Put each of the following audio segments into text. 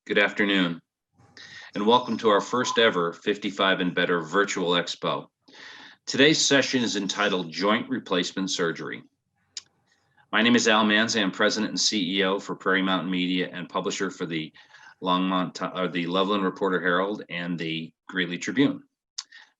Good afternoon, and welcome to our first ever 55 and Better virtual Expo. Today's session is entitled Joint Replacement Surgery. My name is Al Manzi. I'm President and CEO for Prairie Mountain Media and publisher for the the Loveland Reporter Herald and the Greeley Tribune.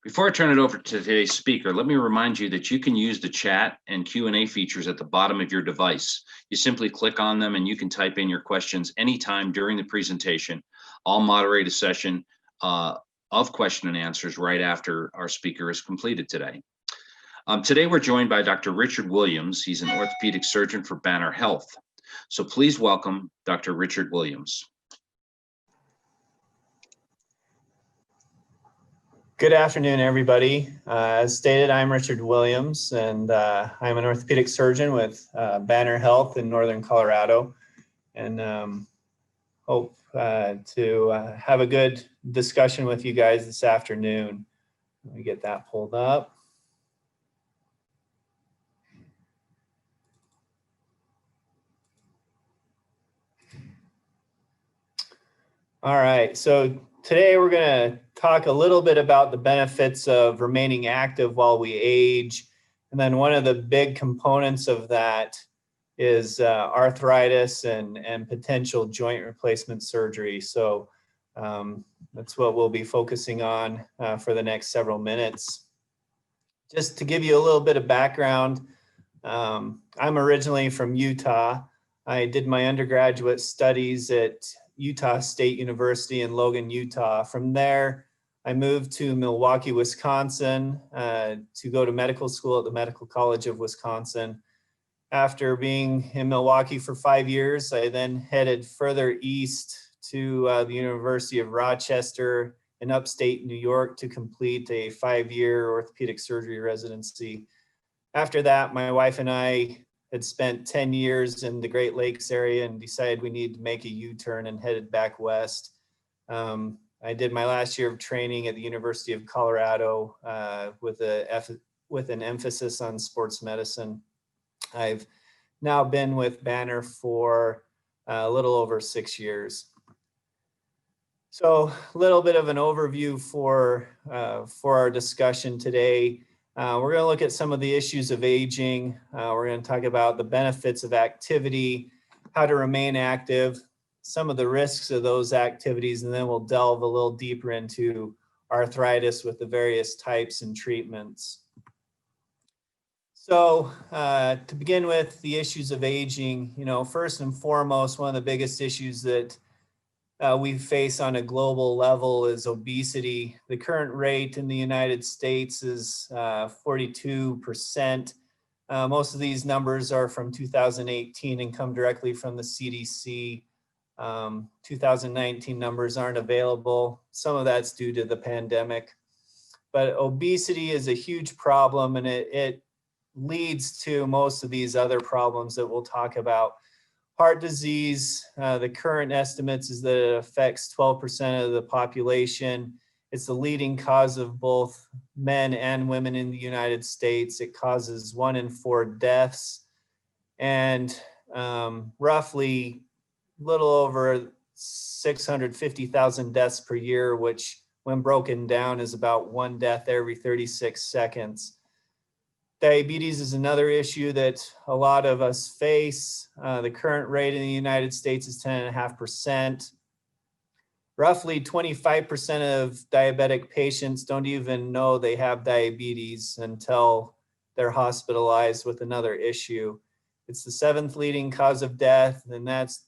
Before I turn it over to today's speaker, let me remind you that you can use the chat and Q&A features at the bottom of your device. You simply click on them and you can type in your questions anytime during the presentation. I'll moderate a session of question and answers right after our speaker is completed today. Today we're joined by Dr. Richard Williams. He's an orthopedic surgeon for Banner Health. So please welcome Dr. Richard Williams. Good afternoon, everybody. As stated, I'm Richard Williams, and I'm an orthopedic surgeon with Banner Health in Northern Colorado, and hope to have a good discussion with you guys this afternoon. Let me get that pulled up. All right, so today we're going to talk a little bit about the benefits of remaining active while we age. And then one of the big components of that is arthritis and potential joint replacement surgery. So that's what we'll be focusing on for the next several minutes. Just to give you a little bit of background, I'm originally from Utah. I did my undergraduate studies at Utah State University in Logan, Utah. From there, I moved to Milwaukee, Wisconsin to go to medical school at the Medical College of Wisconsin. After being in Milwaukee for 5 years, I then headed further east to the University of Rochester in upstate New York to complete a 5-year orthopedic surgery residency. After that, my wife and I had spent 10 years in the Great Lakes area and decided we needed to make a U-turn and headed back west. I did my last year of training at the University of Colorado with an emphasis on sports medicine. I've now been with Banner for a little over 6 years. So a little bit of an overview for our discussion today. We're going to look at some of the issues of aging. We're going to talk about the benefits of activity, how to remain active, some of the risks of those activities, and then we'll delve a little deeper into arthritis with the various types and treatments. So to begin with the issues of aging, first and foremost, one of the biggest issues that we face on a global level is obesity. The current rate in the United States is 42%. Most of these numbers are from 2018 and come directly from the CDC. 2019 numbers aren't available. Some of that's due to the pandemic. But obesity is a huge problem, and it leads to most of these other problems that we'll talk about. Heart disease, the current estimates is that it affects 12% of the population. It's the leading cause of both men and women in the United States. It causes 1 in 4 deaths and roughly a little over 650,000 deaths per year, which when broken down is about 1 death every 36 seconds. Diabetes is another issue that a lot of us face. The current rate in the United States is 10.5%. Roughly 25% of diabetic patients don't even know they have diabetes until they're hospitalized with another issue. It's the 7th leading cause of death, and that's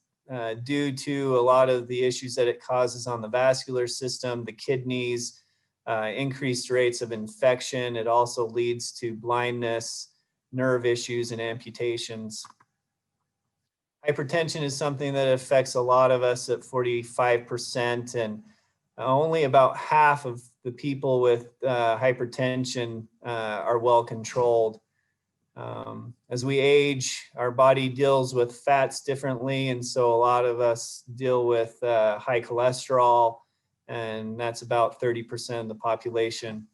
due to a lot of the issues that it causes on the vascular system, the kidneys, increased rates of infection. It also leads to blindness, nerve issues, and amputations. Hypertension is something that affects a lot of us at 45%, and only about half of the people with hypertension are well controlled. As we age, our body deals with fats differently, and so a lot of us deal with high cholesterol, and that's about 30% of the population.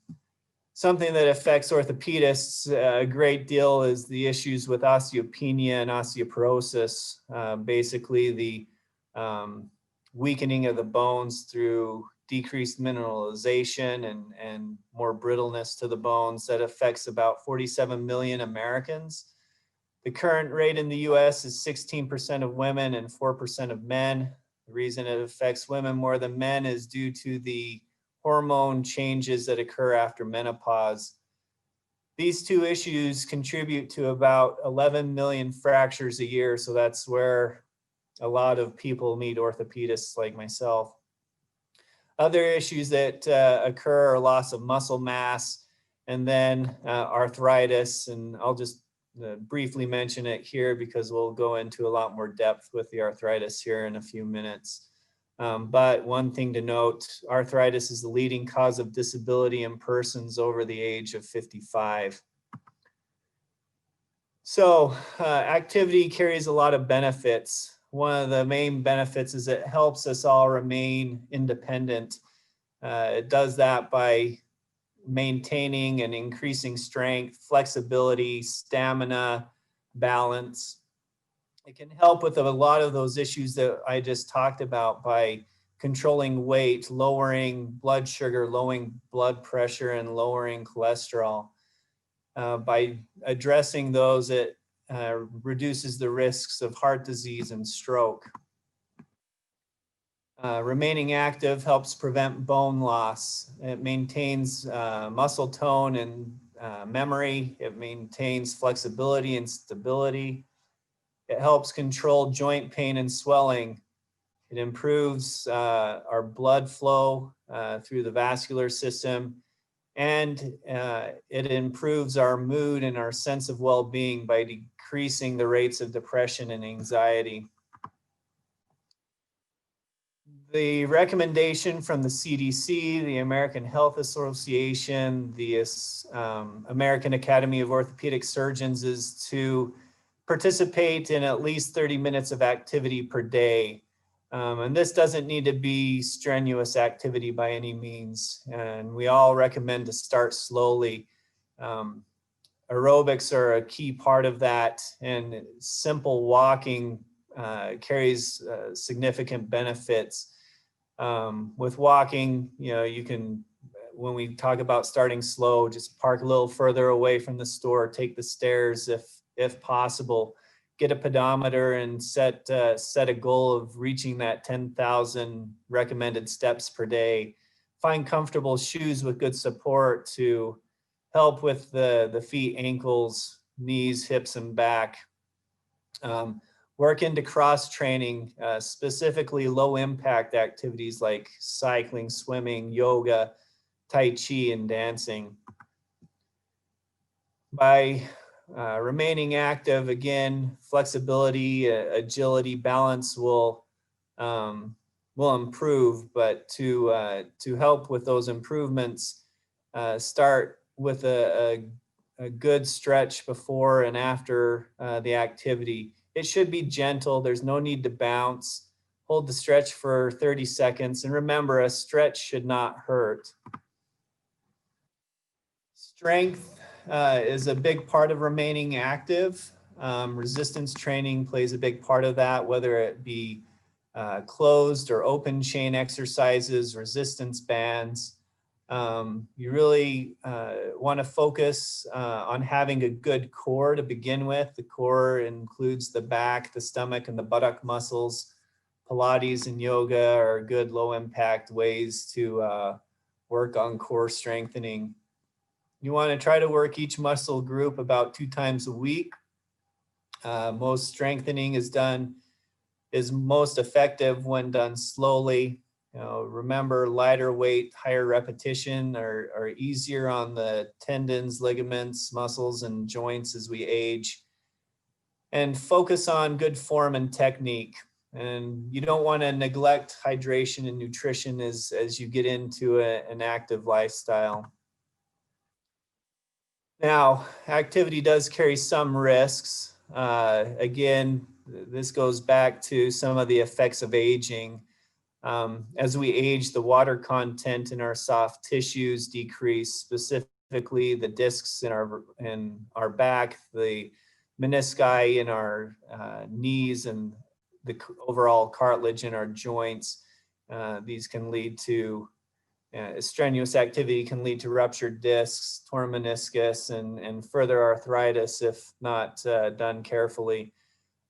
Something that affects orthopedists a great deal is the issues with osteopenia and osteoporosis. Basically, the weakening of the bones through decreased mineralization and more brittleness to the bones that affects about 47 million Americans. The current rate in the US is 16% of women and 4% of men. The reason it affects women more than men is due to the hormone changes that occur after menopause. These two issues contribute to about 11 million fractures a year, so that's where a lot of people meet orthopedists like myself. Other issues that occur are loss of muscle mass, and then arthritis, and I'll just briefly mention it here because we'll go into a lot more depth with the arthritis here in a few minutes. But one thing to note, arthritis is the leading cause of disability in persons over the age of 55. So activity carries a lot of benefits. One of the main benefits is it helps us all remain independent. It does that by maintaining and increasing strength, flexibility, stamina, balance. It can help with a lot of those issues that I just talked about by controlling weight, lowering blood sugar, lowering blood pressure, and lowering cholesterol. By addressing those, it reduces the risks of heart disease and stroke. Remaining active helps prevent bone loss. It maintains muscle tone and memory. It maintains flexibility and stability. It helps control joint pain and swelling. It improves our blood flow through the vascular system, and it improves our mood and our sense of well-being by decreasing the rates of depression and anxiety. The recommendation from the CDC, the American Health Association, the American Academy of Orthopedic Surgeons is to participate in at least 30 minutes of activity per day. And this doesn't need to be strenuous activity by any means. And we all recommend to start slowly. Aerobics are a key part of that, and simple walking carries significant benefits. With walking, you can, when we talk about starting slow, just park a little further away from the store, take the stairs if possible, get a pedometer and set a goal of reaching that 10,000 recommended steps per day. Find comfortable shoes with good support to help with the feet, ankles, knees, hips, and back. Work into cross training, specifically low impact activities like cycling, swimming, yoga, Tai Chi, and dancing. By remaining active, again, flexibility, agility, balance will improve, but to help with those improvements, start with a good stretch before and after the activity. It should be gentle. There's no need to bounce. Hold the stretch for 30 seconds. And remember, a stretch should not hurt. Strength is a big part of remaining active. Resistance training plays a big part of that, whether it be closed or open chain exercises, resistance bands. You really want to focus on having a good core to begin with. The core includes the back, the stomach, and the buttock muscles. Pilates and yoga are good low impact ways to work on core strengthening. You want to try to work each muscle group about 2 times a week. Most strengthening is most effective when done slowly. Remember, lighter weight, higher repetition are easier on the tendons, ligaments, muscles, and joints as we age. And focus on good form and technique. And you don't want to neglect hydration and nutrition as you get into an active lifestyle. Now, activity does carry some risks. Again, this goes back to some of the effects of aging. As we age, the water content in our soft tissues decrease, specifically the discs in our back, the menisci in our knees, and the overall cartilage in our joints. These can lead to strenuous activity can lead to ruptured discs, torn meniscus, and further arthritis if not done carefully.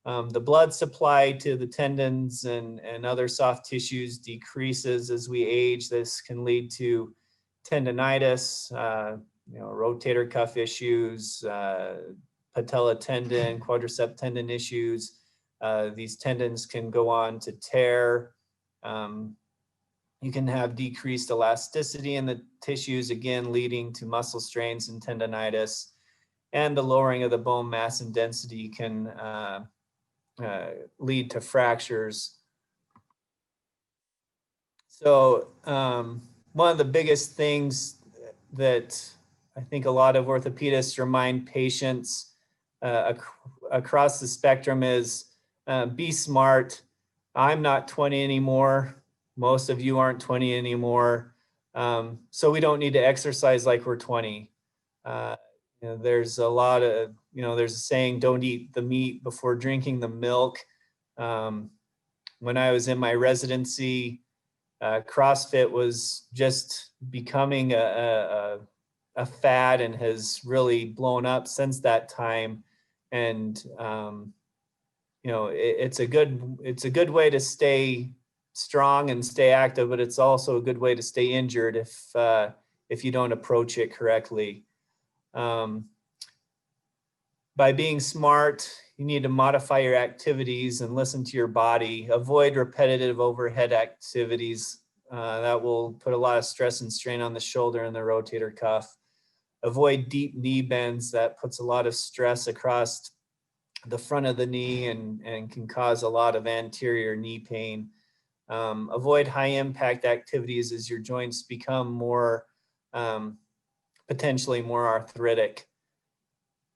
The blood supply to the tendons and other soft tissues decreases as we age. This can lead to tendonitis, rotator cuff issues, patella tendon, quadricep tendon issues. These tendons can go on to tear. You can have decreased elasticity in the tissues, again, leading to muscle strains and tendonitis. And the lowering of the bone mass and density can lead to fractures. So one of the biggest things that I think a lot of orthopedists remind patients across the spectrum is be smart. I'm not 20 anymore. Most of you aren't 20 anymore. So we don't need to exercise like we're 20. There's a lot of, there's a saying, don't eat the meat before drinking the milk. When I was in my residency, CrossFit was just becoming a fad and has really blown up since that time. And, it's a good way to stay strong and stay active, but it's also a good way to stay injured if you don't approach it correctly. By being smart, you need to modify your activities and listen to your body. Avoid repetitive overhead activities that will put a lot of stress and strain on the shoulder and the rotator cuff. Avoid deep knee bends. That puts a lot of stress across the front of the knee and can cause a lot of anterior knee pain. Avoid high impact activities as your joints become more, potentially more arthritic.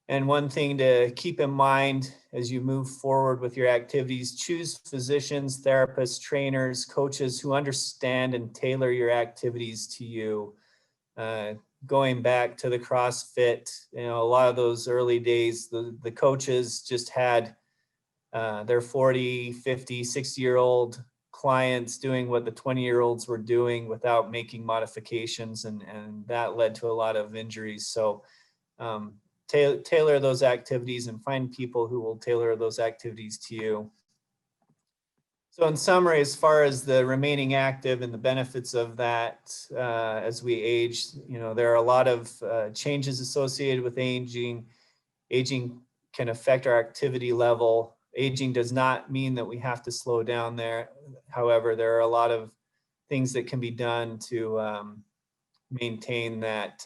And one thing to keep in mind as you move forward with your activities, choose physicians, therapists, trainers, coaches who understand and tailor your activities to you. Going back to the CrossFit, a lot of those early days, the coaches just had their 40, 50, 60-year-old clients doing what the 20-year-olds were doing without making modifications, and that led to a lot of injuries. So tailor those activities and find people who will tailor those activities to you. So in summary, as far as the remaining active and the benefits of that as we age, there are a lot of changes associated with aging. Aging can affect our activity level. Aging does not mean that we have to slow down there. However, there are a lot of things that can be done to maintain that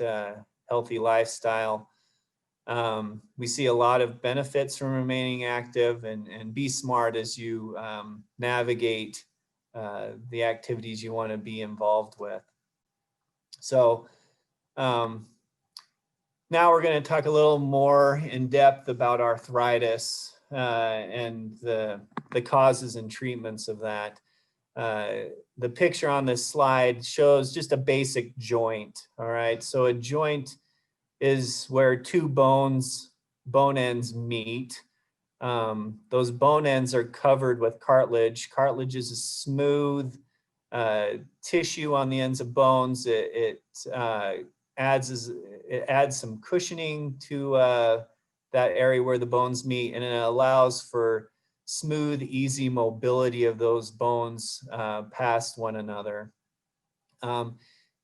healthy lifestyle. We see a lot of benefits from remaining active, and be smart as you navigate the activities you want to be involved with. So now we're going to talk a little more in depth about arthritis and the causes and treatments of that. The picture on this slide shows just a basic joint. All right, so a joint is where two bone ends meet. Those bone ends are covered with cartilage. Cartilage is a smooth tissue on the ends of bones. It adds some cushioning to that area where the bones meet, and it allows for smooth, easy mobility of those bones past one another.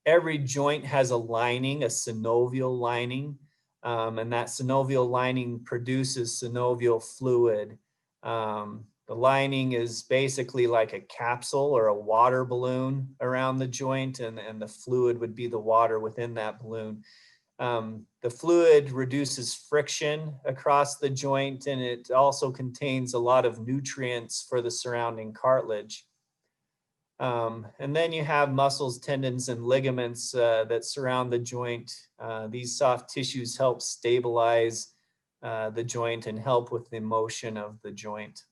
Every joint has a lining, a synovial lining, and that synovial lining produces synovial fluid. The lining is basically like a capsule or a water balloon around the joint, and the fluid would be the water within that balloon. The fluid reduces friction across the joint, and it also contains a lot of nutrients for the surrounding cartilage. And then you have muscles, tendons, and ligaments that surround the joint. These soft tissues help stabilize the joint and help with the motion of the joint.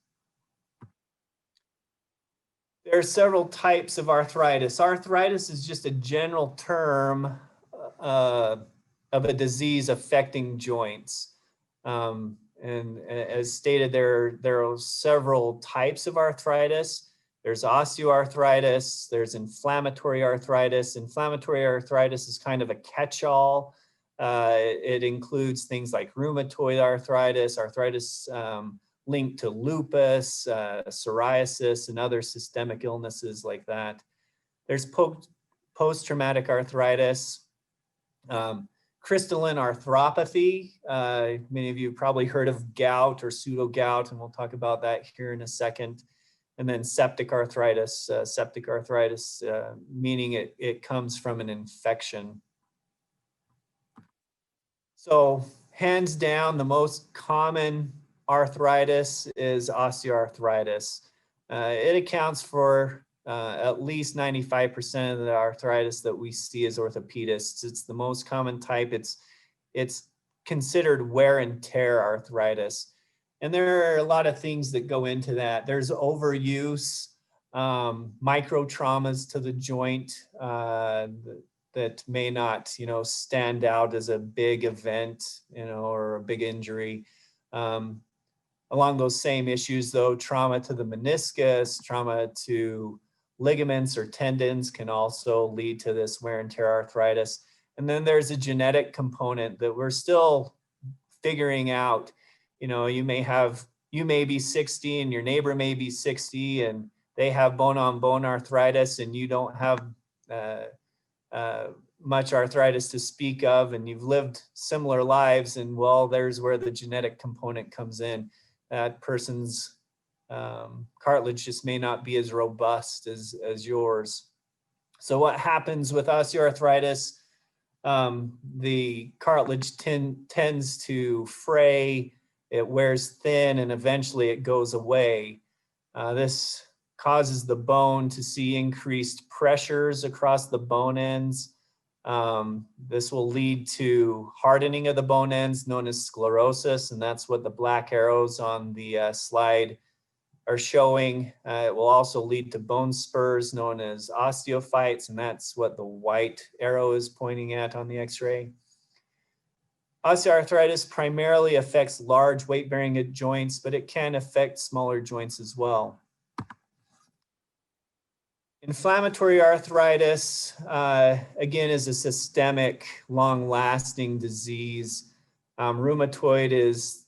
There are several types of arthritis. Arthritis is just a general term of a disease affecting joints. And as stated, there are several types of arthritis. There's osteoarthritis, there's inflammatory arthritis. Inflammatory arthritis is kind of a catch-all. It includes things like rheumatoid arthritis, arthritis linked to lupus, psoriasis, and other systemic illnesses like that. There's post-traumatic arthritis, crystalline arthropathy. Many of you have probably heard of gout or pseudo-gout, and we'll talk about that here in a second. And then septic arthritis, meaning it comes from an infection. So hands down, the most common arthritis is osteoarthritis. It accounts for at least 95% of the arthritis that we see as orthopedists. It's the most common type. It's considered wear and tear arthritis. And there are a lot of things that go into that. There's overuse, micro traumas to the joint that may not, stand out as a big event, or a big injury. Along those same issues, though, trauma to the meniscus, trauma to ligaments or tendons can also lead to this wear and tear arthritis. And then there's a genetic component that we're still figuring out. You may be 60 and your neighbor may be 60 and they have bone-on-bone arthritis and you don't have much arthritis to speak of, and you've lived similar lives, and well, there's where the genetic component comes in. That person's cartilage just may not be as robust as yours. So what happens with osteoarthritis? The cartilage tends to fray, it wears thin, and eventually it goes away. This causes the bone to see increased pressures across the bone ends. This will lead to hardening of the bone ends, known as sclerosis, and that's what the black arrows on the slide are showing. It will also lead to bone spurs, known as osteophytes, and that's what the white arrow is pointing at on the x-ray. Osteoarthritis primarily affects large weight-bearing joints, but it can affect smaller joints as well. Inflammatory arthritis, again, is a systemic, long-lasting disease. Rheumatoid is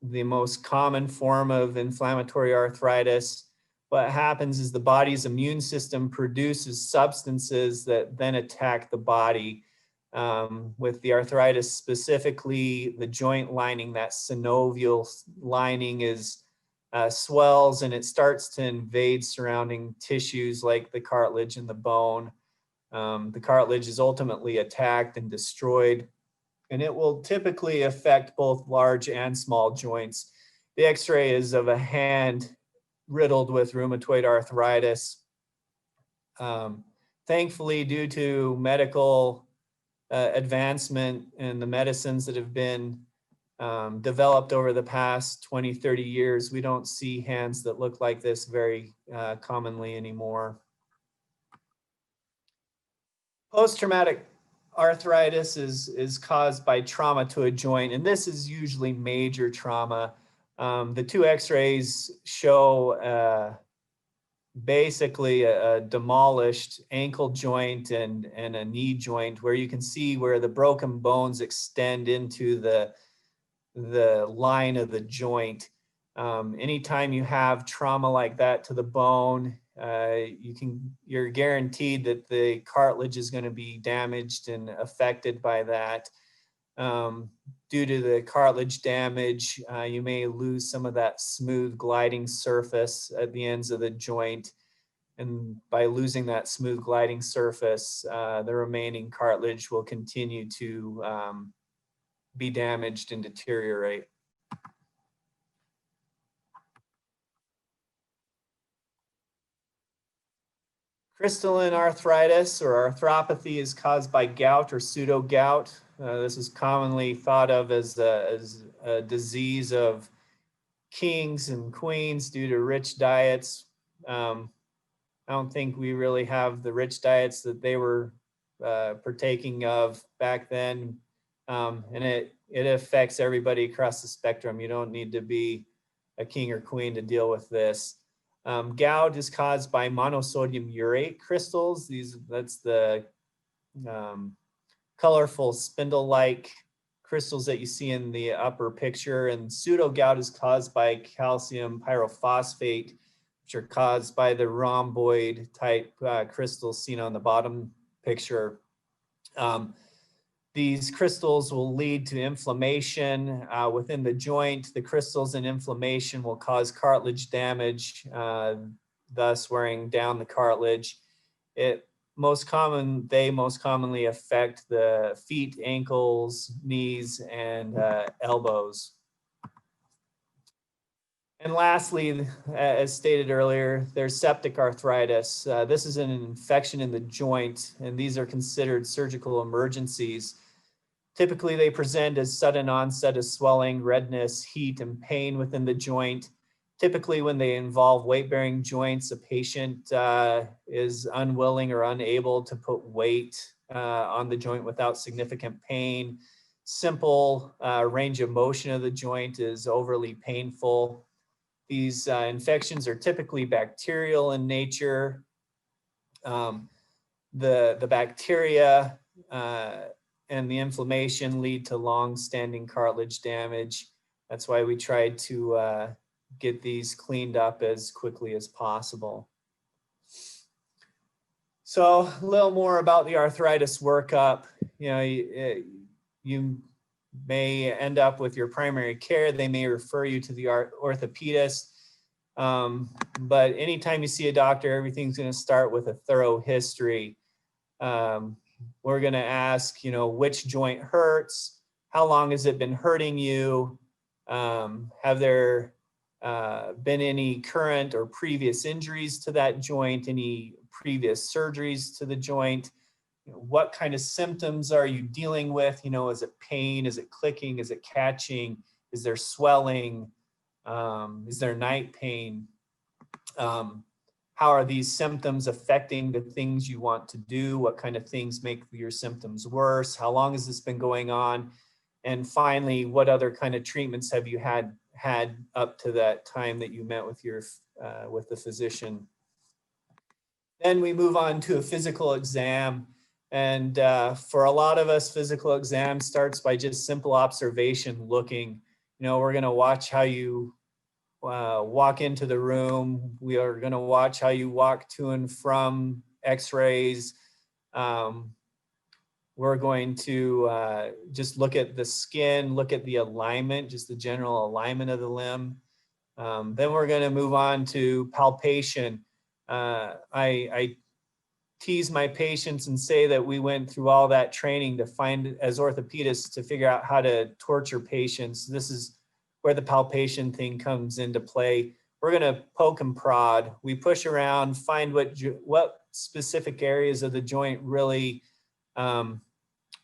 the most common form of inflammatory arthritis. What happens is the body's immune system produces substances that then attack the body. With the arthritis specifically, the joint lining, that synovial lining swells and it starts to invade surrounding tissues like the cartilage and the bone. The cartilage is ultimately attacked and destroyed, and it will typically affect both large and small joints. The x-ray is of a hand riddled with rheumatoid arthritis. Thankfully, due to medical advancement and the medicines that have been developed over the past 20, 30 years, we don't see hands that look like this very commonly anymore. Post-traumatic arthritis is caused by trauma to a joint, and this is usually major trauma. The two x-rays show basically a demolished ankle joint and a knee joint, where you can see where the broken bones extend into the line of the joint. Anytime you have trauma like that to the bone, you're guaranteed that the cartilage is going to be damaged and affected by that. Due to the cartilage damage, you may lose some of that smooth gliding surface at the ends of the joint. And by losing that smooth gliding surface, the remaining cartilage will continue to be damaged and deteriorate. Crystalline arthritis or arthropathy is caused by gout or pseudo-gout. This is commonly thought of as a disease of kings and queens due to rich diets. I don't think we really have the rich diets that they were partaking of back then. And it affects everybody across the spectrum. You don't need to be a king or queen to deal with this. Gout is caused by monosodium urate crystals. That's the colorful spindle-like crystals that you see in the upper picture. And pseudogout is caused by calcium pyrophosphate, which are caused by the rhomboid type crystals seen on the bottom picture. These crystals will lead to inflammation within the joint. The crystals and inflammation will cause cartilage damage, thus wearing down the cartilage. They most commonly affect the feet, ankles, knees, and elbows. And lastly, as stated earlier, there's septic arthritis. This is an infection in the joint, and these are considered surgical emergencies. Typically, they present as sudden onset of swelling, redness, heat, and pain within the joint. Typically, when they involve weight-bearing joints, a patient is unwilling or unable to put weight on the joint without significant pain. Simple range of motion of the joint is overly painful. These infections are typically bacterial in nature. The bacteria and the inflammation lead to long-standing cartilage damage. That's why we tried to get these cleaned up as quickly as possible. So a little more about the Arthritis Work-up. You may end up with your primary care. They may refer you to the orthopedist. But anytime you see a doctor, everything's going to start with a thorough history. We're going to ask, which joint hurts? How long has it been hurting you? Have there been any current or previous injuries to that joint? Any previous surgeries to the joint? What kind of symptoms are you dealing with? Is it pain? Is it clicking? Is it catching? Is there swelling? Is there night pain? How are these symptoms affecting the things you want to do? What kind of things make your symptoms worse? How long has this been going on? And finally, what other kind of treatments have you had up to that time that you met with with the physician? Then we move on to a physical exam. And for a lot of us, physical exam starts by just simple observation, looking. We're going to watch how you walk into the room. We are going to watch how you walk to and from x-rays. We're going to just look at the skin, look at the alignment, just the general alignment of the limb. Then we're going to move on to palpation. I tease my patients and say that we went through all that training to find, as orthopedists, to figure out how to torture patients. This is where the palpation thing comes into play. We're going to poke and prod. We push around, find what specific areas of the joint really are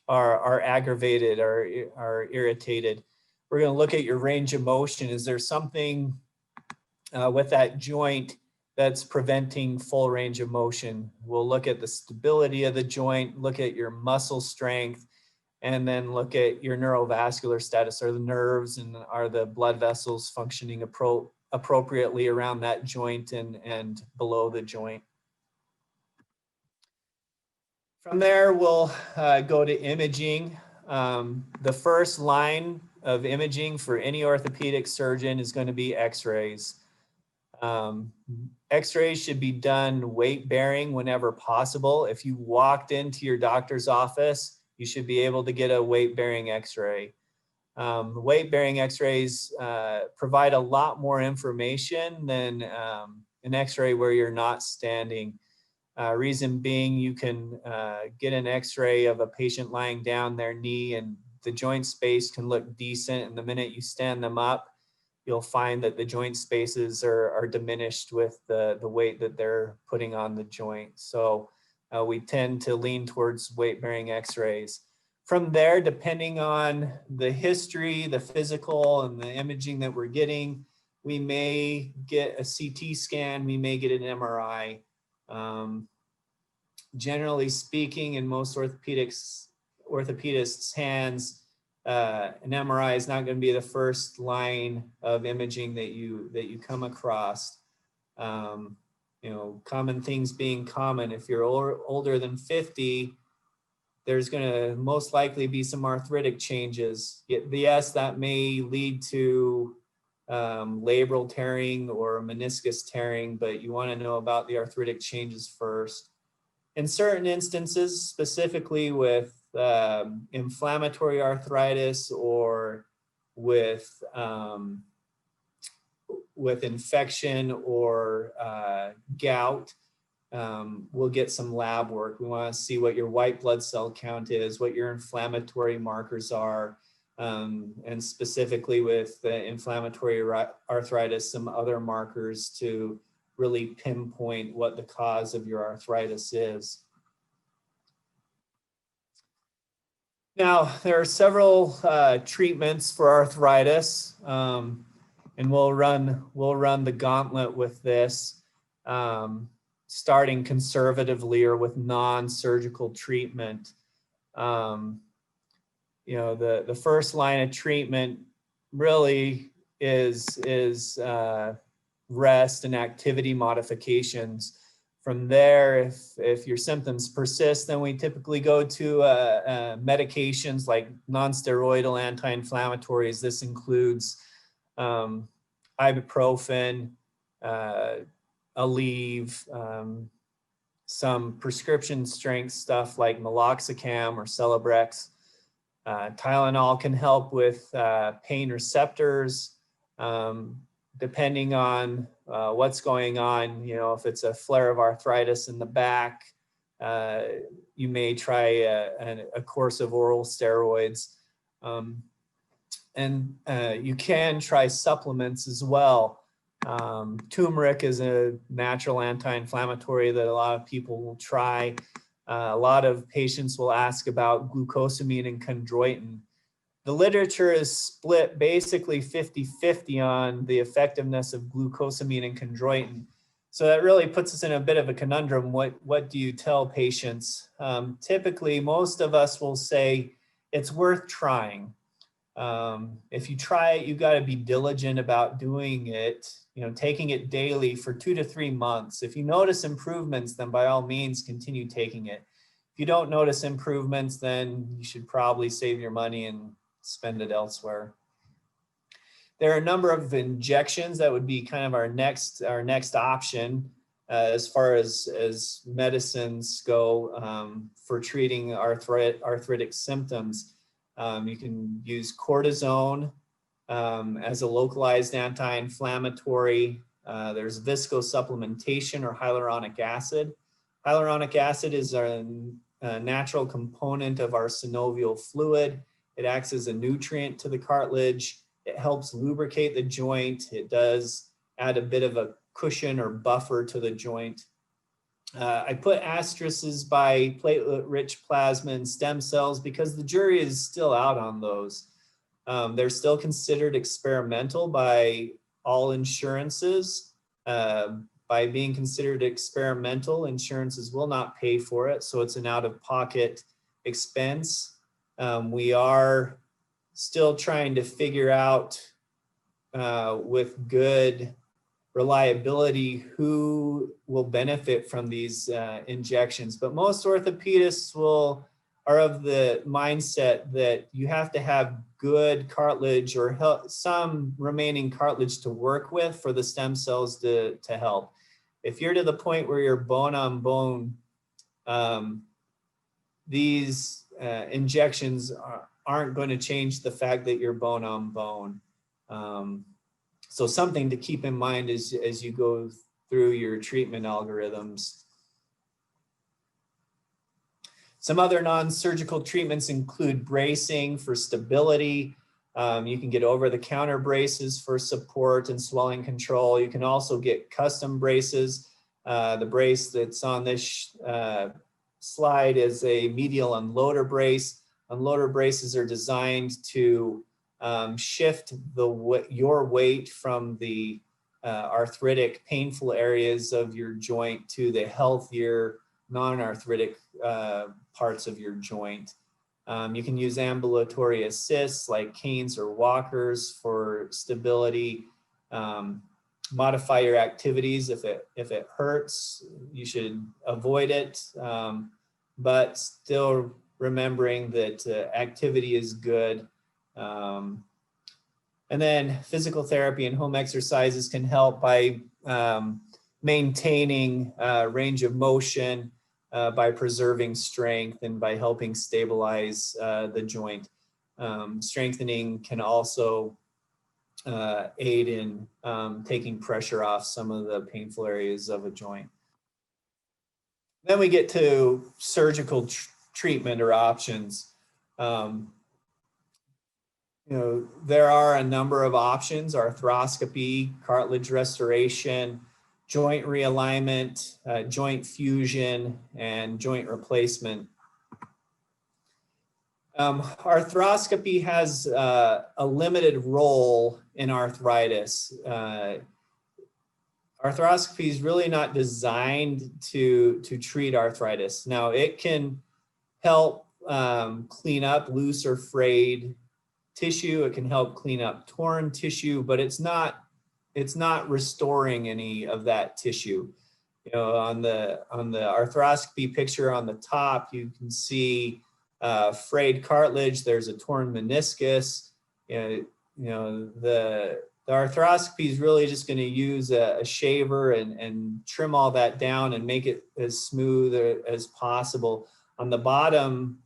aggravated or are irritated. We're going to look at your range of motion. Is there something with that joint that's preventing full range of motion? We'll look at the stability of the joint, look at your muscle strength, and then look at your neurovascular status. Are the nerves and are the blood vessels functioning appropriately around that joint and below the joint? From there, we'll go to imaging. The first line of imaging for any orthopedic surgeon is going to be x-rays. X-rays should be done weight bearing whenever possible. If you walked into your doctor's office, you should be able to get a weight bearing x-ray. Weight bearing x-rays provide a lot more information than an x-ray where you're not standing. Reason being, you can get an x-ray of a patient lying down, their knee, and the joint space can look decent. And the minute you stand them up, you'll find that the joint spaces are diminished with the weight that they're putting on the joint. So we tend to lean towards weight-bearing x-rays. From there, depending on the history, the physical, and the imaging that we're getting, we may get a CT scan, we may get an MRI. Generally speaking, in most orthopedists' hands, an MRI is not going to be the first line of imaging that you come across. Common things being common. If you're older than 50, there's going to most likely be some arthritic changes. Yes, that may lead to labral tearing or meniscus tearing, but you want to know about the arthritic changes first. In certain instances, specifically with inflammatory arthritis or with infection or gout, we'll get some lab work. We want to see what your white blood cell count is, what your inflammatory markers are, and specifically with inflammatory arthritis, some other markers to really pinpoint what the cause of your arthritis is. Now, there are several treatments for arthritis, and we'll run the gauntlet with this, starting conservatively or with non-surgical treatment. The first line of treatment really is rest and activity modifications. From there, if your symptoms persist, then we typically go to medications like non-steroidal anti-inflammatories. This includes ibuprofen, Aleve, some prescription strength stuff like meloxicam or Celebrex. Tylenol can help with pain receptors, depending on what's going on. If it's a flare of arthritis in the back, you may try a course of oral steroids. And you can try supplements as well. Turmeric is a natural anti-inflammatory that a lot of people will try. A lot of patients will ask about glucosamine and chondroitin. The literature is split basically 50-50 on the effectiveness of glucosamine and chondroitin. So that really puts us in a bit of a conundrum. What do you tell patients? Typically, most of us will say it's worth trying. If you try it, you got to be diligent about doing it, taking it daily for 2 to 3 months. If you notice improvements, then by all means, continue taking it. If you don't notice improvements, then you should probably save your money and spend it elsewhere. There are a number of injections that would be kind of our next option as far as medicines go for treating arthritic symptoms. You can use cortisone as a localized anti-inflammatory. There's viscosupplementation or hyaluronic acid. Hyaluronic acid is a natural component of our synovial fluid. It acts as a nutrient to the cartilage. It helps lubricate the joint. It does add a bit of a cushion or buffer to the joint. I put asterisks by platelet-rich plasma and stem cells because the jury is still out on those. They're still considered experimental by all insurances. By being considered experimental, insurances will not pay for it, so it's an out-of-pocket expense. We are still trying to figure out with good reliability who will benefit from these injections, but most orthopedists are of the mindset that you have to have good cartilage or some remaining cartilage to work with for the stem cells to help. If you're to the point where you're bone on bone, these injections aren't going to change the fact that you're bone on bone. So something to keep in mind as you go through your treatment algorithms. Some other non-surgical treatments include bracing for stability. You can get over-the-counter braces for support and swelling control. You can also get custom braces. The brace that's on this slide is a medial unloader brace. Unloader braces are designed to shift your weight from the arthritic, painful areas of your joint to the healthier, non-arthritic parts of your joint. You can use ambulatory assists like canes or walkers for stability. modify your activities. If it hurts, you should avoid it, but still remembering that activity is good. And then physical therapy and home exercises can help by maintaining range of motion, by preserving strength, and by helping stabilize the joint. Strengthening can also aid in taking pressure off some of the painful areas of a joint. Then we get to surgical treatment or options. There are a number of options: arthroscopy, cartilage restoration, joint realignment, joint fusion, and joint replacement. Arthroscopy has a limited role in arthritis. Arthroscopy is really not designed to treat arthritis. Now, it can help clean up loose or frayed tissue. It can help clean up torn tissue, but it's not restoring any of that tissue. On the arthroscopy picture on the top, you can see frayed cartilage. There's a torn meniscus. The arthroscopy is really just going to use a shaver and trim all that down and make it as smooth as possible. On the bottom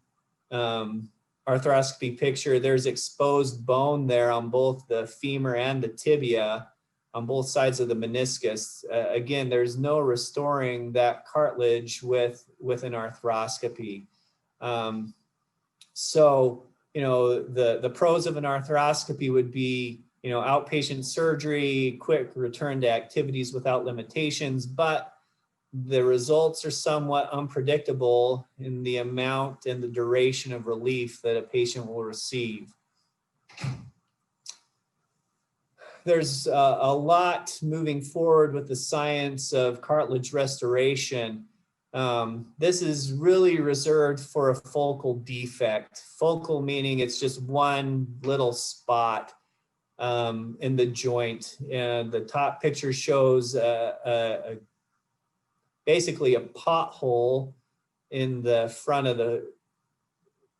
arthroscopy picture, there's exposed bone there on both the femur and the tibia, on both sides of the meniscus. Again, there's no restoring that cartilage with an arthroscopy. So, the pros of an arthroscopy would be, outpatient surgery, quick return to activities without limitations, but the results are somewhat unpredictable in the amount and the duration of relief that a patient will receive. There's a lot moving forward with the science of cartilage restoration. This is really reserved for a focal defect. Focal meaning it's just one little spot in the joint. And the top picture shows basically a pothole in the front of the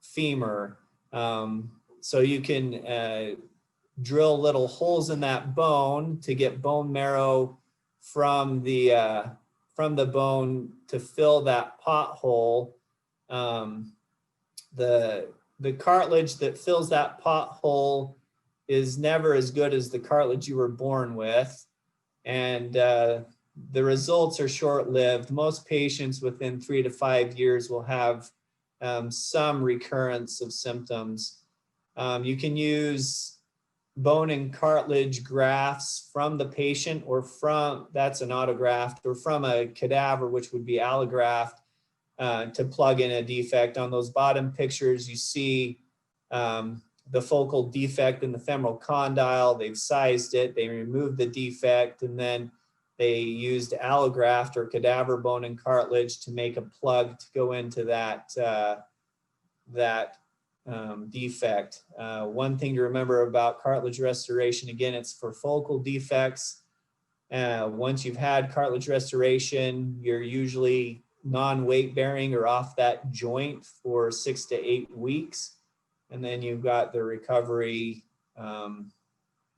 femur. So you can drill little holes in that bone to get bone marrow from the bone to fill that pothole. The cartilage that fills that pothole is never as good as the cartilage you were born with, and the results are short-lived. Most patients within 3 to 5 years will have some recurrence of symptoms. You can use bone and cartilage grafts from the patient, or that's an autograft, or from a cadaver, which would be allograft, to plug in a defect. On those bottom pictures, you see the focal defect in the femoral condyle. They've sized it, they removed the defect, and then they used allograft or cadaver bone and cartilage to make a plug to go into that defect. One thing to remember about cartilage restoration, again, it's for focal defects. Once you've had cartilage restoration, you're usually non-weight bearing or off that joint for 6 to 8 weeks. And then you've got the recovery and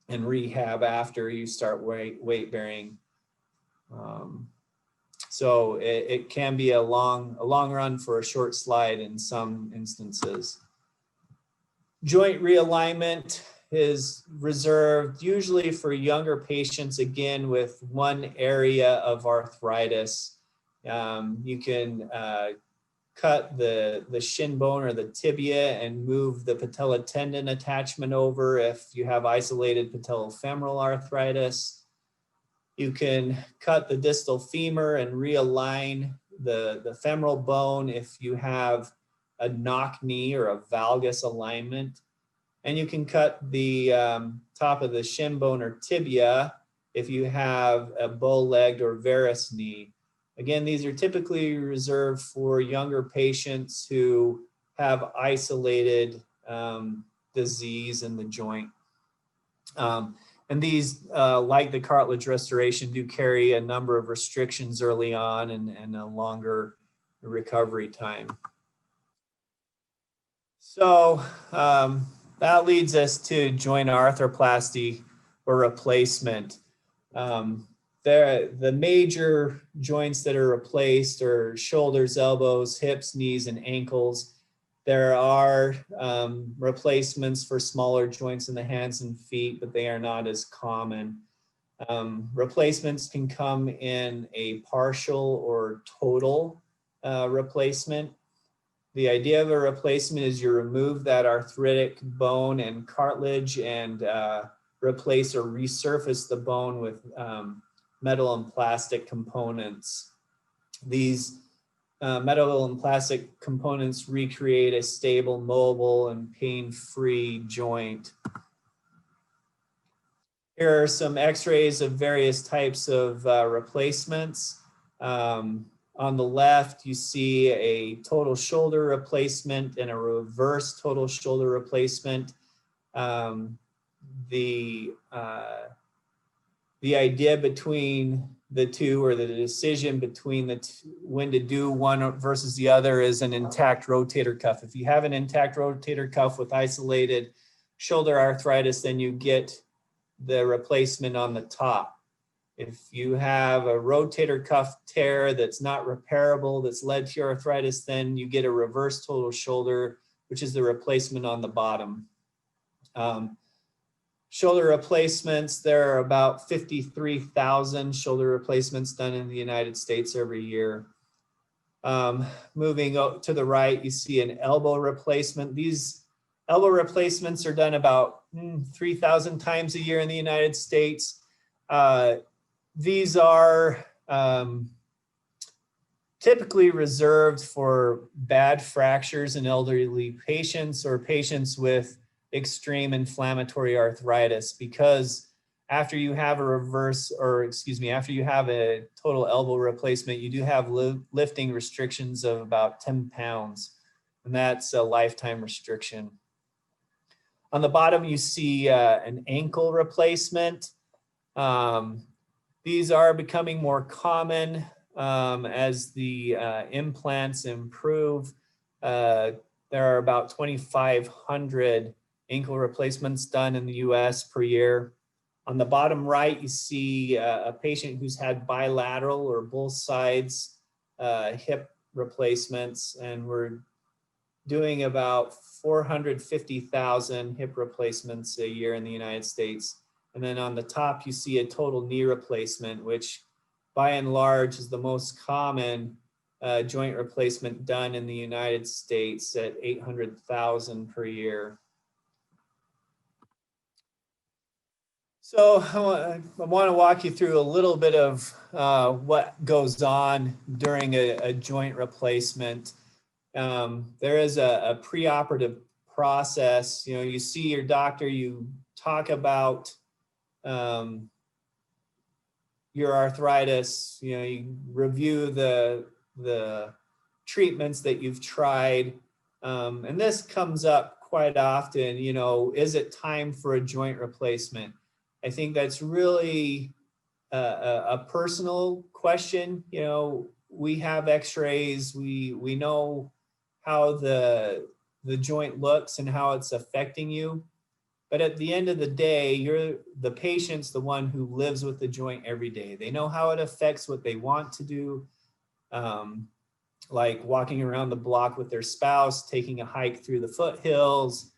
rehab after you start weight bearing. So it can be a long run for a short slide in some instances. Joint realignment is reserved usually for younger patients, again, with one area of arthritis. You can cut the shin bone or the tibia and move the patella tendon attachment over if you have isolated patellofemoral arthritis. You can cut the distal femur and realign the femoral bone if you have a knock knee or a valgus alignment. And you can cut the top of the shin bone or tibia if you have a bow-legged or varus knee. Again, these are typically reserved for younger patients who have isolated disease in the joint. And these, like the cartilage restoration, do carry a number of restrictions early on and a longer recovery time. So that leads us to joint arthroplasty or replacement. The major joints that are replaced are shoulders, elbows, hips, knees, and ankles. There are replacements for smaller joints in the hands and feet, but they are not as common. Replacements can come in a partial or total replacement. The idea of a replacement is you remove that arthritic bone and cartilage and replace or resurface the bone with metal and plastic components. These metal and plastic components recreate a stable, mobile, and pain-free joint. Here are some x-rays of various types of replacements. On the left, you see a total shoulder replacement and a reverse total shoulder replacement. The idea between the two, or the decision between the two, when to do one versus the other, is an intact rotator cuff. If you have an intact rotator cuff with isolated shoulder arthritis, then you get the replacement on the top. If you have a rotator cuff tear that's not repairable, that's led to your arthritis, then you get a reverse total shoulder, which is the replacement on the bottom. Shoulder replacements, there are about 53,000 shoulder replacements done in the United States every year. Moving to the right, you see an elbow replacement. These elbow replacements are done about 3,000 times a year in the United States. These are typically reserved for bad fractures in elderly patients or patients with extreme inflammatory arthritis, because after you have after you have a total elbow replacement, you do have lifting restrictions of about 10 pounds, and that's a lifetime restriction. On the bottom, you see an ankle replacement. These are becoming more common as the implants improve. There are about 2,500 ankle replacements done in the US per year. On the bottom right, you see a patient who's had bilateral or both sides hip replacements, and we're doing about 450,000 hip replacements a year in the United States. And then on the top, you see a total knee replacement, which by and large is the most common joint replacement done in the United States at 800,000 per year. So I want to walk you through a little bit of what goes on during a joint replacement. There is a preoperative process. You know, you see your doctor, you talk about your arthritis, you know, you review the treatments that you've tried. And this comes up quite often, you know, is it time for a joint replacement? I think that's really a personal question. You know, we have x-rays, we know how the joint looks and how it's affecting you. But at the end of the day, the patient's the one who lives with the joint every day. They know how it affects what they want to do, like walking around the block with their spouse, taking a hike through the foothills,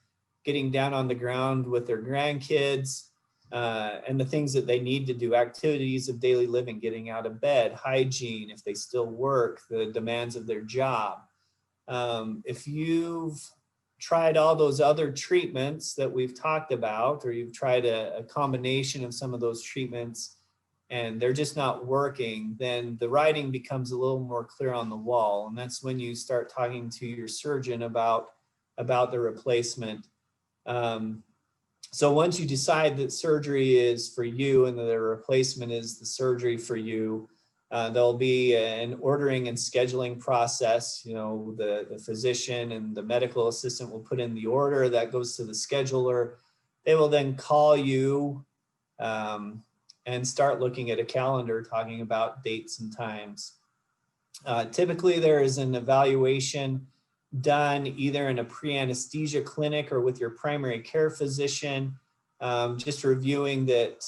getting down on the ground with their grandkids, and the things that they need to do, activities of daily living, getting out of bed, hygiene, if they still work, the demands of their job. If you've tried all those other treatments that we've talked about, or you've tried a combination of some of those treatments and they're just not working, then the writing becomes a little more clear on the wall. And that's when you start talking to your surgeon about the replacement. So once you decide that surgery is for you and that the replacement is the surgery for you, there'll be an ordering and scheduling process. You know, the physician and the medical assistant will put in the order that goes to the scheduler. They will then call you and start looking at a calendar talking about dates and times. Typically, there is an evaluation done either in a pre-anesthesia clinic or with your primary care physician, just reviewing that,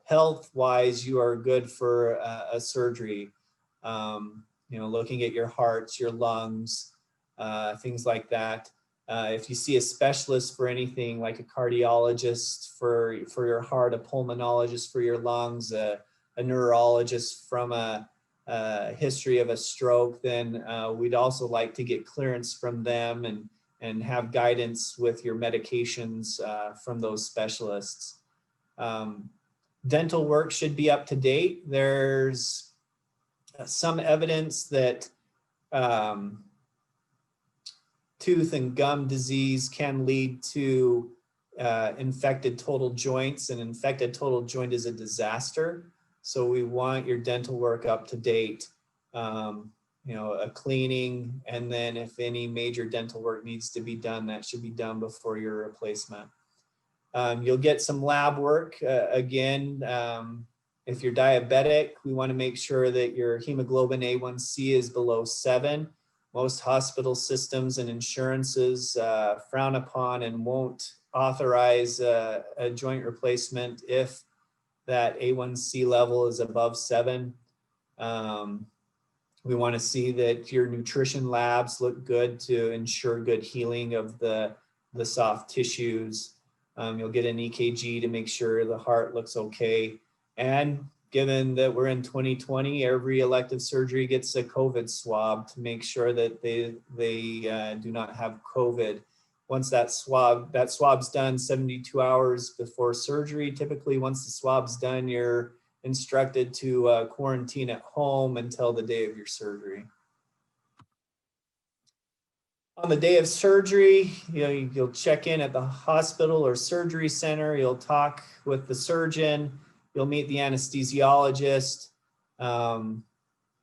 health-wise, you are good for a surgery. Looking at your hearts, your lungs, things like that. If you see a specialist for anything like a cardiologist for your heart, a pulmonologist for your lungs, a neurologist from a history of a stroke, then we'd also like to get clearance from them and have guidance with your medications from those specialists. Dental work should be up to date. There's some evidence that tooth and gum disease can lead to infected total joints. An infected total joint is a disaster. So we want your dental work up to date, a cleaning, and then if any major dental work needs to be done, that should be done before your replacement. You'll get some lab work. Again, if you're diabetic, we want to make sure that your hemoglobin A1C is below 7. Most hospital systems and insurances frown upon and won't authorize a joint replacement if that A1C level is above 7. We want to see that your nutrition labs look good to ensure good healing of the soft tissues. You'll get an EKG to make sure the heart looks okay. And given that we're in 2020, every elective surgery gets a COVID swab to make sure that they do not have COVID. Once that swab's done 72 hours before surgery. Typically, once the swab's done, you're instructed to quarantine at home until the day of your surgery. On the day of surgery, you'll check in at the hospital or surgery center. You'll talk with the surgeon. You'll meet the anesthesiologist.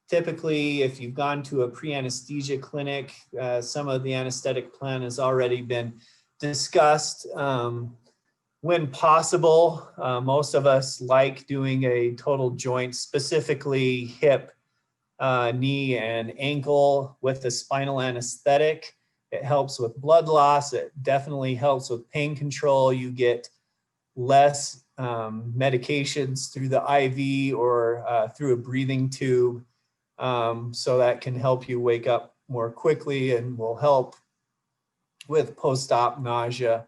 Typically, if you've gone to a pre-anesthesia clinic, some of the anesthetic plan has already been discussed. When possible, most of us like doing a total joint, specifically hip, knee, and ankle with a spinal anesthetic. It helps with blood loss. It definitely helps with pain control. You get less medications through the IV or through a breathing tube. So that can help you wake up more quickly and will help with post-op nausea.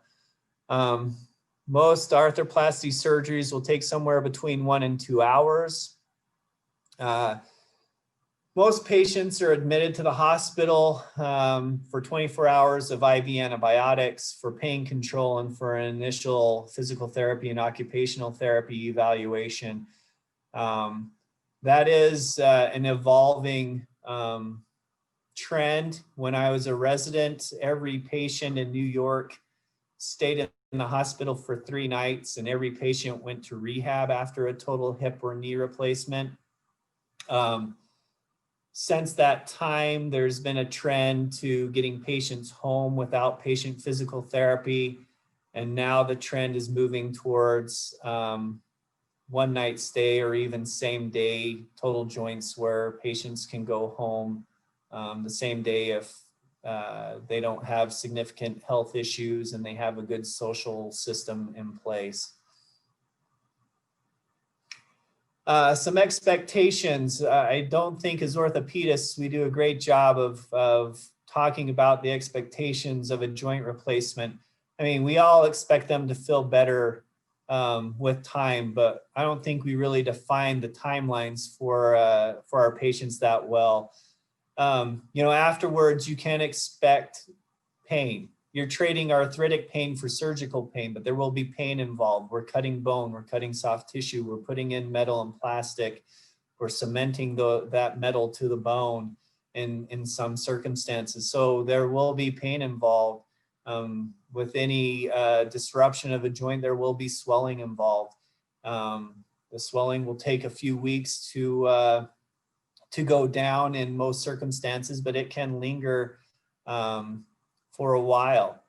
Most arthroplasty surgeries will take somewhere between 1 and 2 hours. Most patients are admitted to the hospital for 24 hours of IV antibiotics for pain control and for an initial physical therapy and occupational therapy evaluation. That is an evolving trend. When I was a resident, every patient in New York stayed in the hospital for 3 nights, and every patient went to rehab after a total hip or knee replacement. Since that time, there's been a trend to getting patients home without patient physical therapy. And now the trend is moving towards one-night stay or even same-day total joints where patients can go home the same day if they don't have significant health issues and they have a good social system in place. Some expectations. I don't think as orthopedists, we do a great job of talking about the expectations of a joint replacement. I mean, we all expect them to feel better with time, but I don't think we really define the timelines for our patients that well. Afterwards, you can expect pain. You're trading arthritic pain for surgical pain, but there will be pain involved. We're cutting bone, we're cutting soft tissue, we're putting in metal and plastic, we're cementing that metal to the bone in some circumstances. So there will be pain involved. With any disruption of a joint, there will be swelling involved. The swelling will take a few weeks to go down in most circumstances, but it can linger for a while.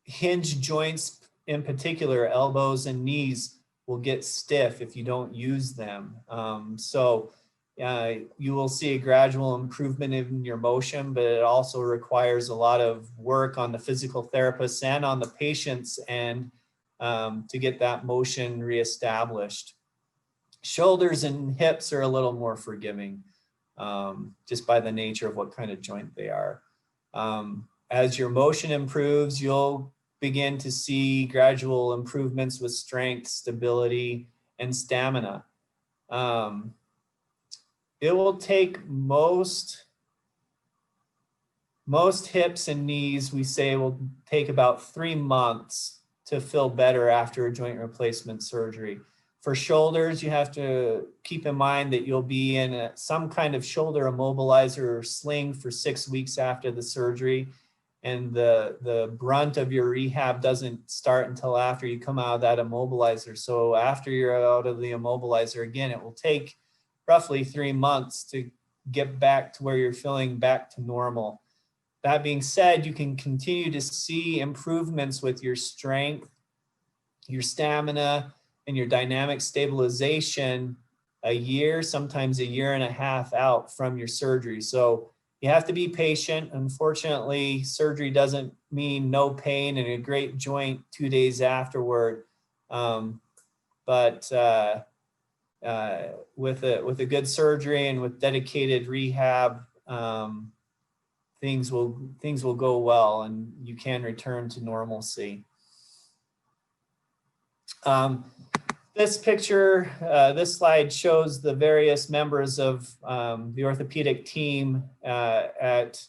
Hinge joints in particular, elbows and knees will get stiff if you don't use them. You will see a gradual improvement in your motion, but it also requires a lot of work on the physical therapists and on the patients and to get that motion reestablished. Shoulders and hips are a little more forgiving, just by the nature of what kind of joint they are. As your motion improves, you'll begin to see gradual improvements with strength, stability, and stamina. It will take most hips and knees, we say, will take about 3 months to feel better after a joint replacement surgery. For shoulders, you have to keep in mind that you'll be in some kind of shoulder immobilizer or sling for 6 weeks after the surgery. And the brunt of your rehab doesn't start until after you come out of that immobilizer. So after you're out of the immobilizer, again, it will take roughly 3 months to get back to where you're feeling back to normal. That being said, you can continue to see improvements with your strength, your stamina, and your dynamic stabilization a year, sometimes 1.5 years out from your surgery. So you have to be patient. Unfortunately, surgery doesn't mean no pain and a great joint 2 days afterward. With a good surgery and with dedicated rehab, things will go well and you can return to normalcy. This picture, this slide shows the various members of the orthopedic team at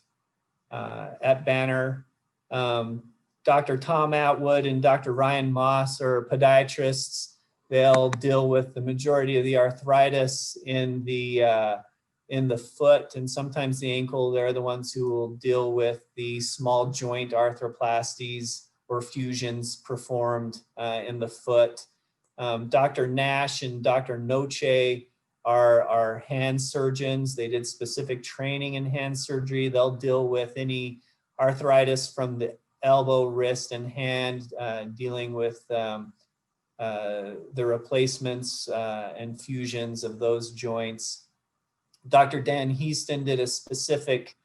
Banner. Dr. Tom Atwood and Dr. Ryan Moss are podiatrists. They'll deal with the majority of the arthritis in the foot and sometimes the ankle. They're the ones who will deal with the small joint arthroplasties or fusions performed in the foot. Dr. Nash and Dr. Noche are hand surgeons. They did specific training in hand surgery. They'll deal with any arthritis from the elbow, wrist, and hand, dealing with the replacements and fusions of those joints. Dr. Dan Heaston did a specific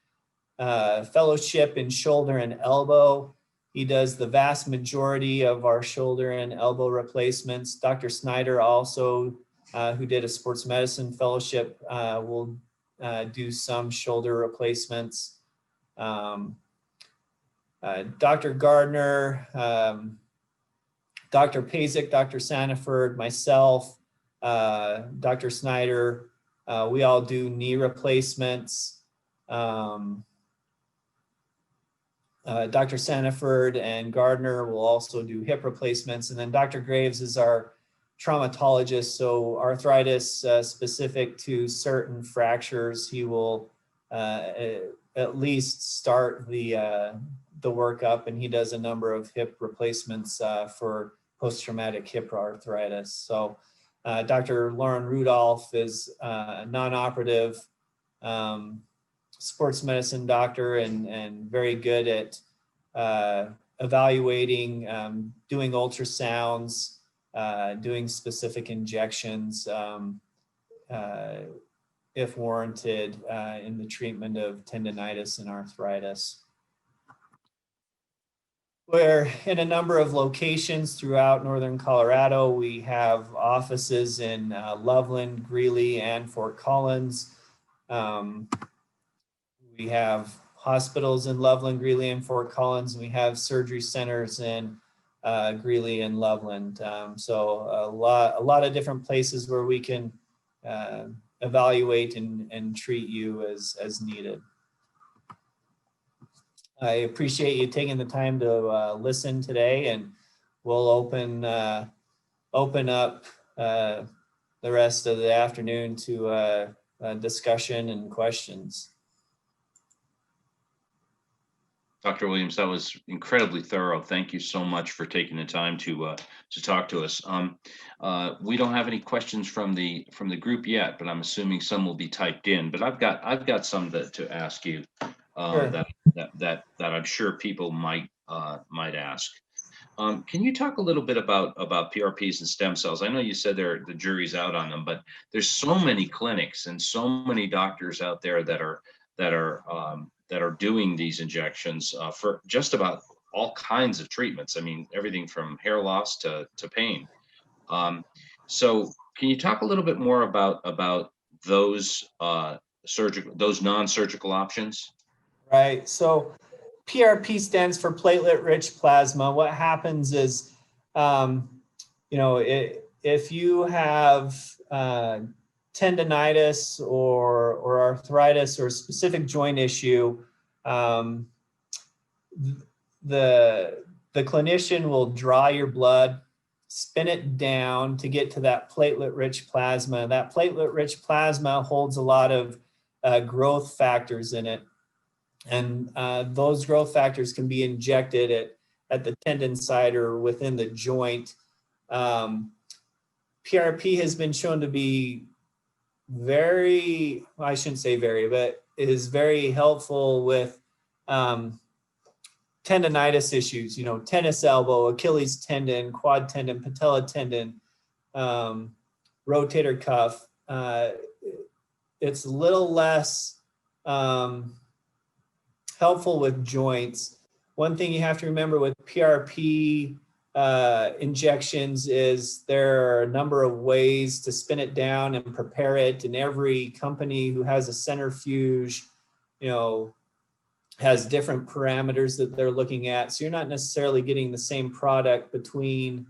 fellowship in shoulder and elbow. He does the vast majority of our shoulder and elbow replacements. Dr. Snyder also, who did a sports medicine fellowship, will do some shoulder replacements. Dr. Gardner, Dr. Pazik, Dr. Sanford, myself, Dr. Snyder, we all do knee replacements. Dr. Sanford and Gardner will also do hip replacements. And then Dr. Graves is our traumatologist. So arthritis specific to certain fractures, he will at least start the workup, and he does a number of hip replacements for post-traumatic hip arthritis. So Dr. Lauren Rudolph is a non-operative sports medicine doctor and very good at evaluating, doing ultrasounds, doing specific injections if warranted in the treatment of tendonitis and arthritis. We're in a number of locations throughout northern Colorado. We have offices in Loveland, Greeley, and Fort Collins. We have hospitals in Loveland, Greeley, and Fort Collins. And we have surgery centers in Greeley and Loveland. So a lot of different places where we can evaluate and treat you as needed. I appreciate you taking the time to listen today, and we'll open up the rest of the afternoon to discussion and questions. Dr. Williams, that was incredibly thorough. Thank you so much for taking the time to talk to us. We don't have any questions from the group yet, but I'm assuming some will be typed in. But I've got some to ask you. Sure. that I'm sure people might ask. Can you talk a little bit about PRPs and stem cells? I know you said the jury's out on them, but there's so many clinics and so many doctors out there that are doing these injections for just about all kinds of treatments. I mean, everything from hair loss to pain. So can you talk a little bit more about those those non-surgical options? Right. So PRP stands for platelet-rich plasma. What happens is, if you have tendonitis or arthritis or a specific joint issue, the clinician will draw your blood, spin it down to get to that platelet-rich plasma. That platelet-rich plasma holds a lot of growth factors in it. And those growth factors can be injected at the tendon site or within the joint. PRP has been shown to be I shouldn't say very, but it is very helpful with tendonitis issues, tennis elbow, Achilles tendon, quad tendon, patella tendon, rotator cuff. It's a little less helpful with joints. One thing you have to remember with PRP injections is there are a number of ways to spin it down and prepare it, and every company who has a centrifuge, has different parameters that they're looking at. So you're not necessarily getting the same product between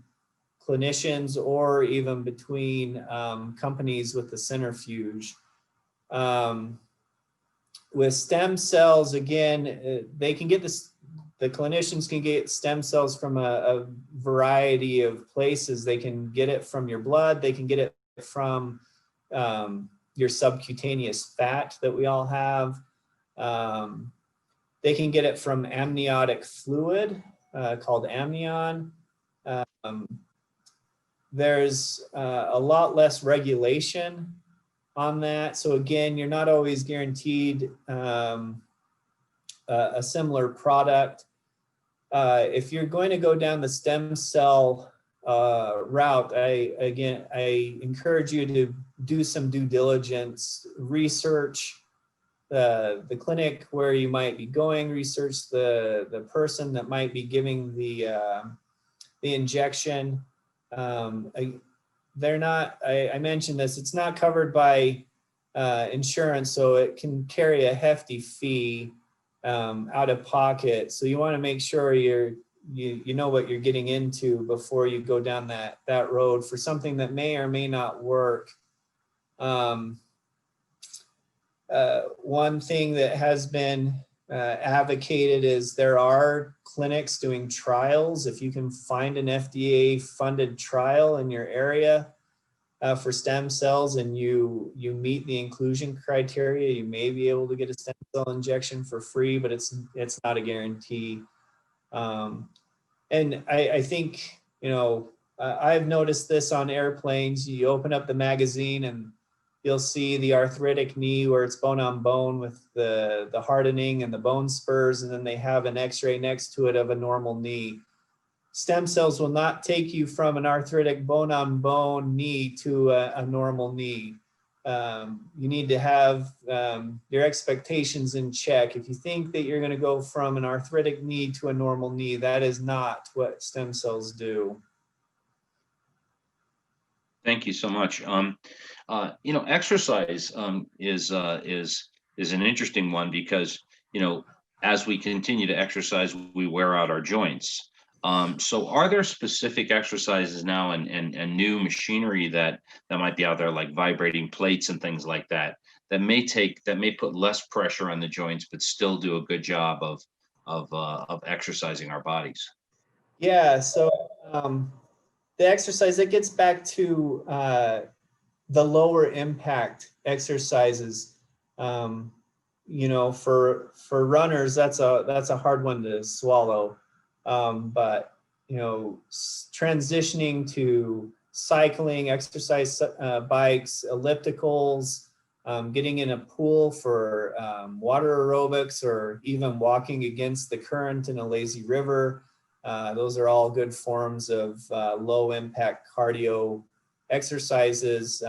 clinicians or even between companies with the centrifuge. With stem cells, again, they can get the clinicians can get stem cells from a variety of places. They can get it from your blood. They can get it from your subcutaneous fat that we all have. They can get it from amniotic fluid called amnion. There's a lot less regulation on that. So again, you're not always guaranteed a similar product. If you're going to go down the stem cell route, I encourage you to do some due diligence, research the clinic where you might be going, research the person that might be giving the injection. They're not, I mentioned this, it's not covered by insurance, so it can carry a hefty fee out of pocket. So you want to make sure you know what you're getting into before you go down that road for something that may or may not work. One thing that has been advocated is there are clinics doing trials. If you can find an FDA funded trial in your area for stem cells and you meet the inclusion criteria, you may be able to get a stem cell injection for free, but it's not a guarantee. And I think, I've noticed this on airplanes. You open up the magazine and you'll see the arthritic knee where it's bone on bone with the hardening and the bone spurs, and then they have an x-ray next to it of a normal knee. Stem cells will not take you from an arthritic bone on bone knee to a normal knee. You need to have your expectations in check. If you think that you're going to go from an arthritic knee to a normal knee, that is not what stem cells do. Thank you so much. Exercise is an interesting one because, as we continue to exercise, we wear out our joints. So are there specific exercises now and new machinery that might be out there, like vibrating plates and things like that may put less pressure on the joints, but still do a good job of exercising our bodies? Yeah, so the exercise, it gets back to the lower impact exercises. For runners, that's a hard one to swallow. But transitioning to cycling, exercise bikes, ellipticals, getting in a pool for water aerobics, or even walking against the current in a lazy river. Those are all good forms of low impact cardio exercises.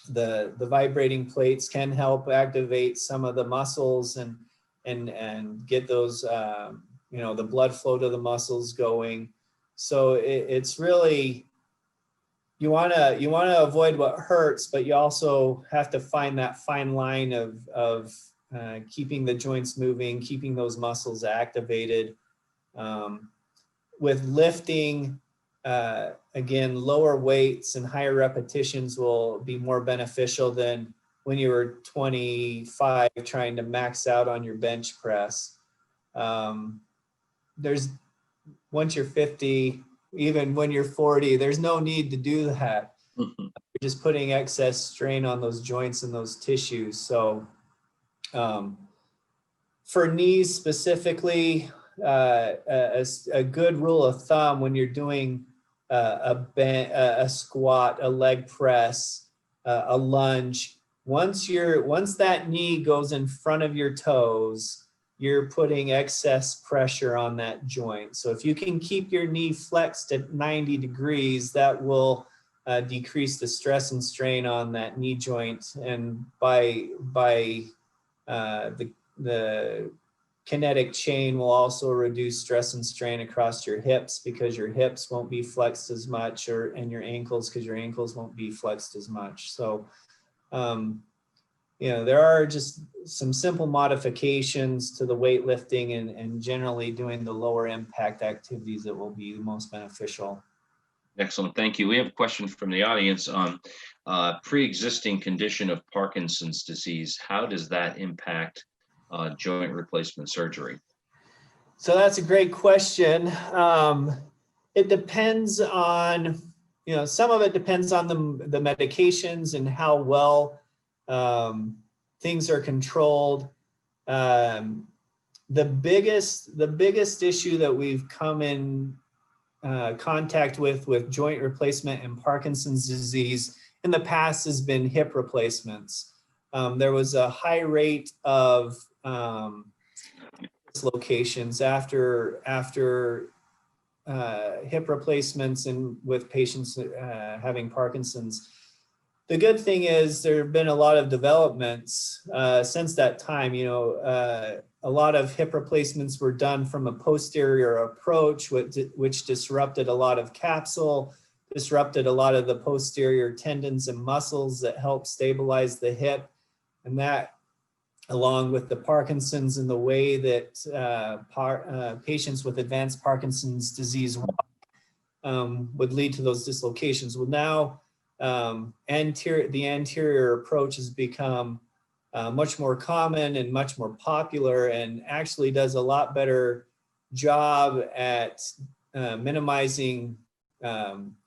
The vibrating plates can help activate some of the muscles and get those, the blood flow to the muscles going. So it's really, you want to avoid what hurts, but you also have to find that fine line of keeping the joints moving, keeping those muscles activated. With lifting, again, lower weights and higher repetitions will be more beneficial than when you were 25 trying to max out on your bench press. Once you're 50, even when you're 40, there's no need to do that. You're just putting excess strain on those joints and those tissues. So for knees specifically, a good rule of thumb when you're doing a squat, a leg press, a lunge, once that knee goes in front of your toes, you're putting excess pressure on that joint. So if you can keep your knee flexed at 90 degrees, that will decrease the stress and strain on that knee joint. And by the kinetic chain will also reduce stress and strain across your hips, because your hips won't be flexed as much, and your ankles, because your ankles won't be flexed as much. So there are just some simple modifications to the weightlifting and generally doing the lower impact activities that will be the most beneficial. Excellent, thank you. We have a question from the audience on pre-existing condition of Parkinson's disease. How does that impact joint replacement surgery? So that's a great question. It depends on, some of it depends on the medications and how well things are controlled. The biggest issue that we've come in contact with joint replacement and Parkinson's disease in the past has been hip replacements. There was a high rate of dislocations after hip replacements and with patients having Parkinson's. The good thing is there have been a lot of developments since that time. A lot of hip replacements were done from a posterior approach, which disrupted a lot of capsule, disrupted a lot of the posterior tendons and muscles that help stabilize the hip. And that, along with the Parkinson's and the way that patients with advanced Parkinson's disease walk, would lead to those dislocations. Well, now the anterior approach has become much more common and much more popular, and actually does a lot better job at minimizing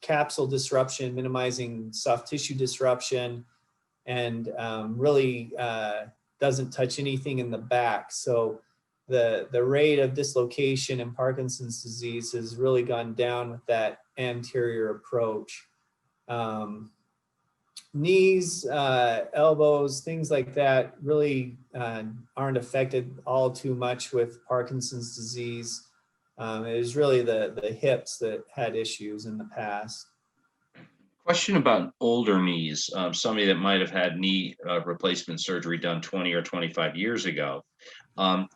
capsule disruption, minimizing soft tissue disruption, and really doesn't touch anything in the back. So the rate of dislocation in Parkinson's disease has really gone down with that anterior approach. Knees, elbows, things like that really aren't affected all too much with Parkinson's disease. It was really the hips that had issues in the past. Question about older knees. Somebody that might have had knee replacement surgery done 20 or 25 years ago. Are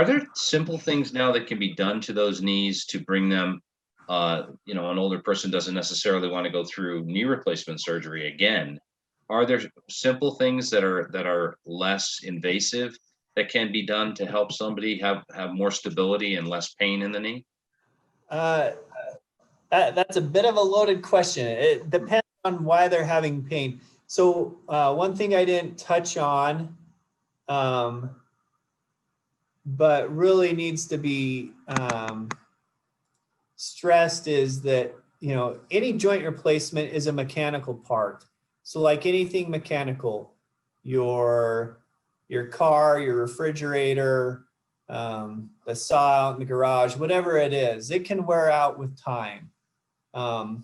there simple things now that can be done to those knees to bring them, an older person doesn't necessarily want to go through knee replacement surgery again. Are there simple things that are less invasive that can be done to help somebody have more stability and less pain in the knee? That's a bit of a loaded question. It depends on why they're having pain. So one thing I didn't touch on, but really needs to be stressed, is that any joint replacement is a mechanical part. So like anything mechanical, your car, your refrigerator, the saw out in the garage, whatever it is, it can wear out with time. All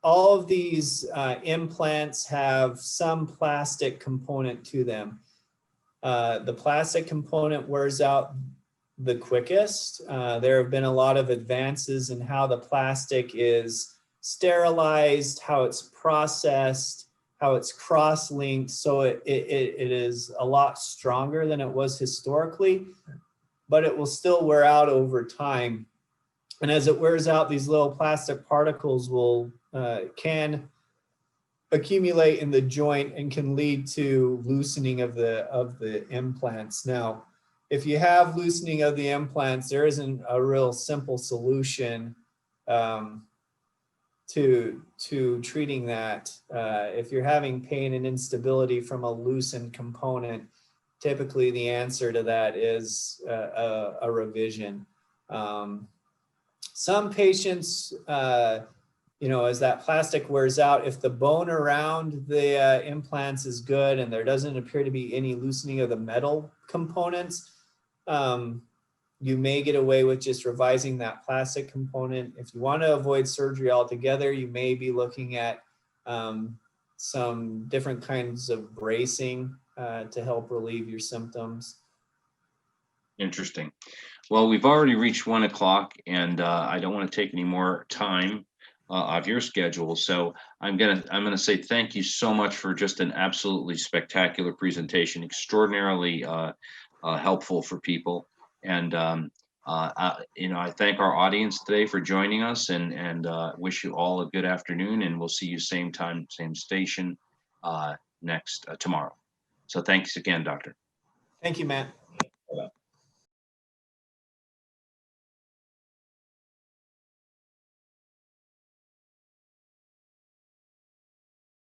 of these implants have some plastic component to them. The plastic component wears out the quickest. There have been a lot of advances in how the plastic is sterilized, how it's processed, how it's cross-linked. So it is a lot stronger than it was historically, but it will still wear out over time. And as it wears out, these little plastic particles can accumulate in the joint and can lead to loosening of the implants. Now, if you have loosening of the implants, there isn't a real simple solution to treating that. If you're having pain and instability from a loosened component, typically the answer to that is a revision. Some patients, as that plastic wears out, if the bone around the implants is good and there doesn't appear to be any loosening of the metal components, you may get away with just revising that plastic component. If you want to avoid surgery altogether, you may be looking at some different kinds of bracing to help relieve your symptoms. Interesting. Well, we've already reached 1 o'clock, and I don't want to take any more time of your schedule. So I'm gonna say thank you so much for just an absolutely spectacular presentation, extraordinarily helpful for people. And I thank our audience today for joining us, and wish you all a good afternoon. And we'll see you same time, same station tomorrow. So thanks again, Doctor. Thank you, Matt.